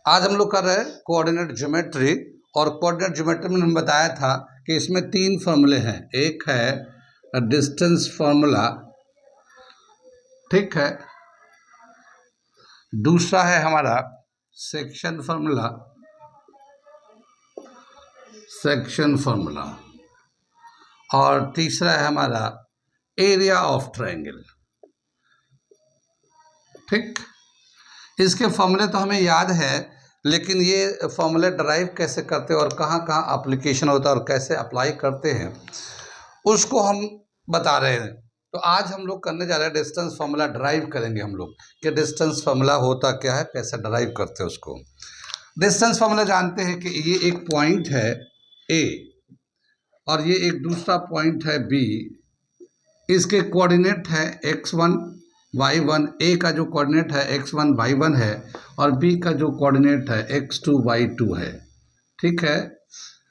आज हम लोग कर रहे हैं कोऑर्डिनेट ज्योमेट्री। और कोऑर्डिनेट ज्योमेट्री में हमने बताया था कि इसमें तीन फॉर्मूले हैं। एक है डिस्टेंस फॉर्मूला, ठीक है। दूसरा है हमारा सेक्शन फॉर्मूला, और तीसरा है हमारा एरिया ऑफ ट्रायंगल, ठीक। इसके फॉर्मूले तो हमें याद है, लेकिन ये फॉर्मूले ड्राइव कैसे करते हैं और कहाँ कहाँ एप्लीकेशन होता है और कैसे अप्लाई करते हैं उसको हम बता रहे हैं। तो आज हम लोग करने जा रहे हैं डिस्टेंस फॉर्मूला ड्राइव करेंगे हम लोग कि डिस्टेंस फॉर्मूला होता क्या है, कैसे ड्राइव करते हैं उसको। डिस्टेंस फॉर्मूला जानते हैं कि ये एक पॉइंट है ए और ये एक दूसरा पॉइंट है बी। इसके कोऑर्डिनेट है x1 y1। ए का जो कोऑर्डिनेट है x1 y1 है और बी का जो कोऑर्डिनेट है x2 y2 है, ठीक है।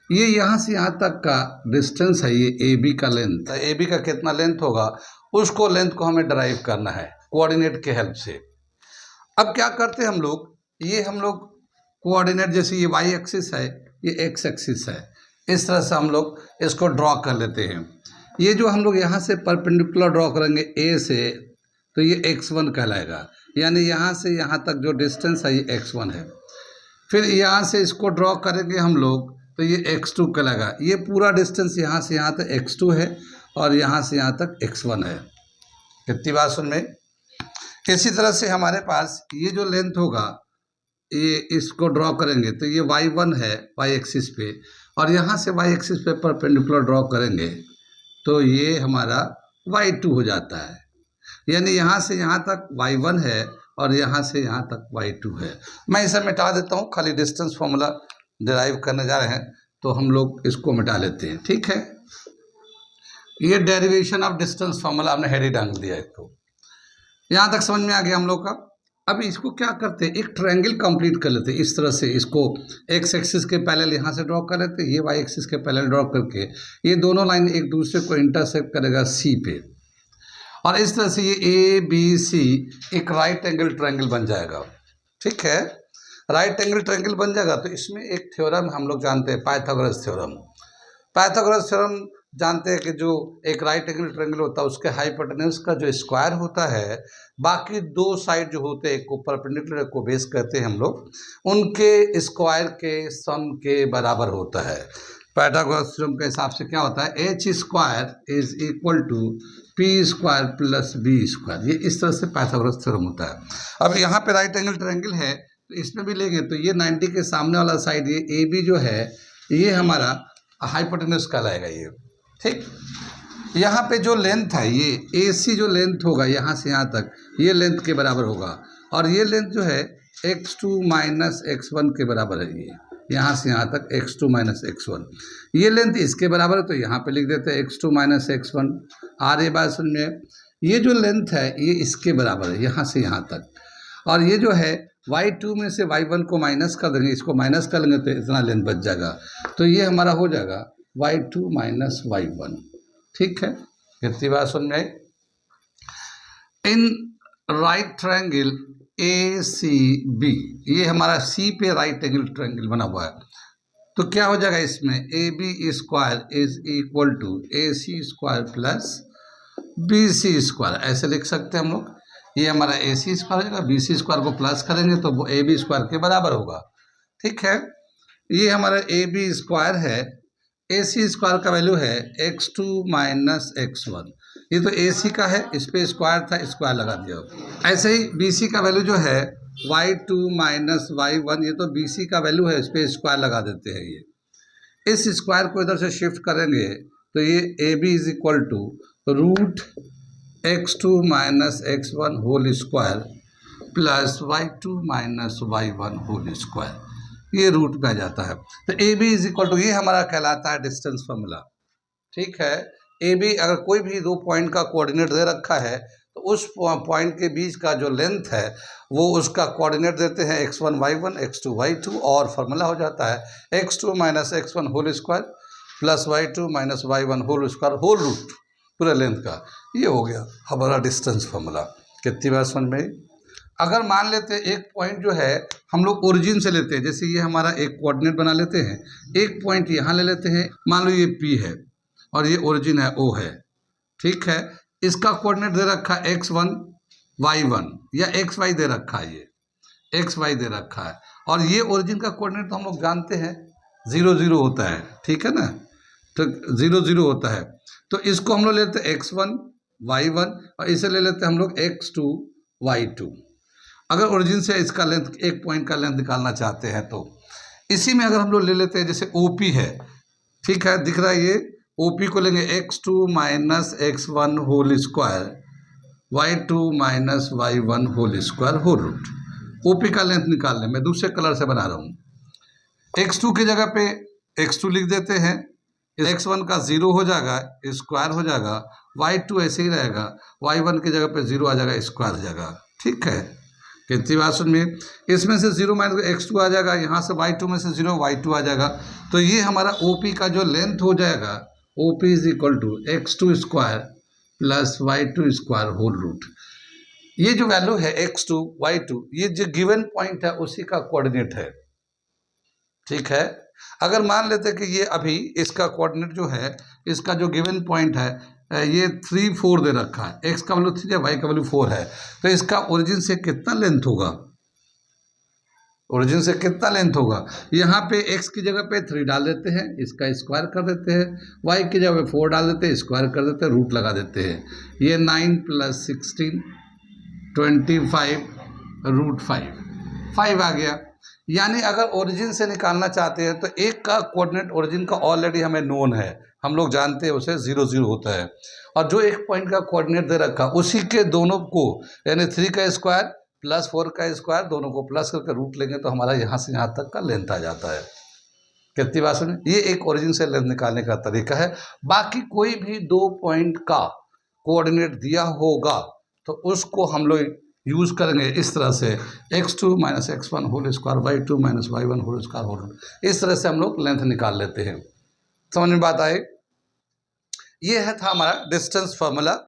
ये यहाँ से यहाँ तक का डिस्टेंस है, ये ए बी का लेंथ है। ए बी का कितना लेंथ होगा उसको लेंथ को हमें ड्राइव करना है कोऑर्डिनेट के हेल्प से। अब क्या करते हैं हम लोग कोऑर्डिनेट, जैसे ये y एक्सिस है, ये x एक्सिस है, इस तरह से हम लोग इसको ड्रॉ कर लेते हैं। ये जो हम लोग यहाँ से परपेंडिकुलर ड्रॉ करेंगे ए से, तो ये x1 कहलाएगा, यानी यहाँ से यहाँ तक जो डिस्टेंस है ये x1 है। फिर यहाँ से इसको ड्रॉ करेंगे हम लोग तो ये x2 कहलाएगा। ये पूरा डिस्टेंस यहाँ से यहाँ तक x2 है और यहाँ से यहाँ तक x1 है। कितनी बात सुन में। इसी तरह से हमारे पास ये जो लेंथ होगा, ये इसको ड्रॉ करेंगे तो ये y1 है y एक्सिस पे, और यहाँ से y एक्सिस पे परपेंडिकुलर ड्रॉ करेंगे तो ये हमारा y2 हो जाता है। यानी यहाँ से यहाँ तक y1 है और यहाँ से यहाँ तक y2 है। मैं इसे मिटा देता हूँ, खाली डिस्टेंस फॉर्मूला डिराइव करने जा रहे हैं तो हम लोग इसको मिटा लेते हैं, ठीक है। ये डेरिवेशन ऑफ डिस्टेंस फॉर्मूला आपने हेड ही डाल दिया है। तो यहाँ तक समझ में आ गया हम लोग का। अब इसको क्या करते हैं, एक ट्रायंगल कंप्लीट कर लेते हैं। इस तरह से इसको एक्स एक्सिस के पैरेलल यहाँ से ड्रॉ कर लेते हैं, ये वाई एक्सिस के पैरेलल ड्रॉ करके ये दोनों लाइन एक दूसरे को इंटरसेक्ट करेगा सी पे, और इस तरह से ये ए बी सी एक राइट एंगल ट्रायंगल बन जाएगा, ठीक है। राइट एंगल ट्रायंगल बन जाएगा तो इसमें एक थ्योरम हम लोग जानते हैं, पाइथागोरस थ्योरम जानते हैं कि जो एक राइट एंगल ट्रायंगल होता है उसके हाइपोटेन्यूज का जो स्क्वायर होता है, बाकी दो साइड जो होते हैं, एक को परपेंडिकुलर एक को बेस कहते हैं हम लोग, उनके स्क्वायर के सम के बराबर होता है। पाइथागोरस थ्योरम के हिसाब से क्या होता है, h square is equal to p square plus b square. ये इस तरह से पाइथागोरस थ्योरम होता है। अब यहाँ पे राइट एंगल ट्रायंगल है तो इसमें भी लेंगे तो ये 90 के सामने वाला साइड, ये ए बी जो है ये हमारा हाइपोटेन्यूज कहलाएगा ये, ठीक। यहाँ पे जो लेंथ है, ये ए सी जो लेंथ होगा यहाँ से यहाँ तक, ये लेंथ के बराबर होगा, और ये लेंथ जो है x2 माइनस x1 के बराबर है। ये यहाँ से यहाँ तक x2 माइनस x1, ये लेंथ इसके बराबर है तो यहाँ पे लिख देते हैं x2 माइनस x1। आ रही बात सुन में। ये जो लेंथ है ये इसके बराबर है यहाँ से यहाँ तक, और ये जो है y2 में से y1 को माइनस कर देंगे, इसको माइनस कर लेंगे तो इतना लेंथ बच जाएगा, तो ये हमारा हो जाएगा y2 माइनस y1, ठीक है। कितनी बात सुन में आई। In right triangle A C B, ये हमारा सी पे राइट एंगल ट्रायंगल बना हुआ है, तो क्या हो जाएगा इसमें, A B square is equal to A C square plus B C square, ऐसे लिख सकते हैं हम लोग। ये हमारा ए सी स्क्वायर हो जाएगा, बी सी स्क्वायर को प्लस करेंगे तो वो ए बी स्क्वायर के बराबर होगा, ठीक है। ये हमारा ए बी स्क्वायर है, ए सी स्क्वायर का वैल्यू है x2 माइनस x1। ये तो ए सी का है, इस पर स्क्वायर था, स्क्वायर लगा दिया। ऐसे ही बी सी का वैल्यू जो है y2 माइनस y1, ये तो बी सी का वैल्यू है, इस पर स्क्वायर लगा देते हैं। ये इस स्क्वायर को इधर से शिफ्ट करेंगे तो ये A B is equal to root x2 minus x1 whole square plus y2 minus y1 whole square, ये रूट में आ जाता है। तो A B is equal to, ये हमारा कहलाता है डिस्टेंस फॉर्मूला, ठीक है। ए बी अगर कोई भी दो पॉइंट का कोऑर्डिनेट दे रखा है तो उस पॉइंट के बीच का जो लेंथ है वो उसका कोऑर्डिनेट देते हैं x1 y1 x2 y2, और फार्मूला हो जाता है x2 minus x1 whole square plus y2 minus y1 whole square whole root पूरे लेंथ का। ये हो गया हमारा डिस्टेंस फार्मूला। कितनी बार समझ में। अगर मान लेते हैं एक पॉइंट जो है हम लोग ओरिजिन से लेते हैं, जैसे ये हमारा एक कोऑर्डिनेट बना लेते हैं, एक पॉइंट यहाँ ले लेते हैं, मान लो ये P है और ये ओरिजिन है O है, ठीक है। इसका कोऑर्डिनेट दे रखा है x1 y1 या xy दे रखा है, ये xy दे रखा है, और ये ओरिजिन का कोऑर्डिनेट तो हम लोग जानते हैं 0 0 होता है, ठीक है ना, तो 0 0 होता है। तो इसको हम लोग लेते हैं x1 y1 और इसे ले लेते हैं हम लोग x2 y2। अगर ओरिजिन से इसका लेंथ, एक पॉइंट का लेंथ निकालना चाहते हैं तो इसी में अगर हम लोग ले लेते हैं, जैसे OP है, ठीक है, दिख रहा है, ये OP को लेंगे x2 minus x1 whole square y2 minus y1 whole square whole root. OP का लेंथ निकाल लें, मैं दूसरे कलर से बना रहा हूँ। x2 की जगह पे x2 लिख देते हैं, x1 का 0 हो जाएगा, स्क्वायर हो जाएगा, y2 ऐसे ही रहेगा, y1 की जगह पे 0 आ जाएगा, स्क्वायर हो जाएगा, ठीक है। कितनी बात सुन में, इसमें से 0 माइनस x2 आ जाएगा, यहाँ से y2 में से 0 y2 आ जाएगा, तो ये हमारा OP का जो लेंथ हो जाएगा, OP is equal to x2 square plus y2 square whole root. ये जो वैल्यू है x2 y2, ये जो गिवन पॉइंट है उसी का कोऑर्डिनेट है, ठीक है। अगर मान लेते हैं कि ये अभी इसका कोऑर्डिनेट जो है, इसका जो गिवन पॉइंट है ये 3 4 दे रखा है, x का वैल्यू 3 है, y का वैल्यू 4 है, तो इसका ओरिजिन से कितना लेंथ होगा, ओरिजिन से कितना लेंथ होगा, यहाँ पे x की जगह पे 3 डाल देते हैं, इसका स्क्वायर कर देते हैं, y की जगह पे 4 डाल देते हैं, स्क्वायर कर देते हैं, रूट लगा देते हैं, ये 9 प्लस 16 25 रूट 5 आ गया। यानी अगर ओरिजिन से निकालना चाहते हैं तो एक का कोऑर्डिनेट ओरिजिन का ऑलरेडी हमें नोन है, हम लोग जानते हैं उसे 0 0 होता है, और जो एक पॉइंट का कोऑर्डिनेट दे रखा उसी के दोनों को, यानी 3 का स्क्वायर प्लस 4 का स्क्वायर, दोनों को प्लस करके रूट लेंगे तो हमारा यहाँ से यहाँ तक का लेंथ आ जाता है। कितनी बात सुनी, ये एक ओरिजिन से लेंथ निकालने का तरीका है। बाकी कोई भी 2 पॉइंट का कोऑर्डिनेट दिया होगा तो उसको हम लोग यूज करेंगे इस तरह से, x2 minus x1 whole square y2 minus y1 whole square whole root, इस तरह से हम लोग लेंथ निकाल लेते हैं। समझ में बात आए, ये है था हमारा डिस्टेंस फार्मूला।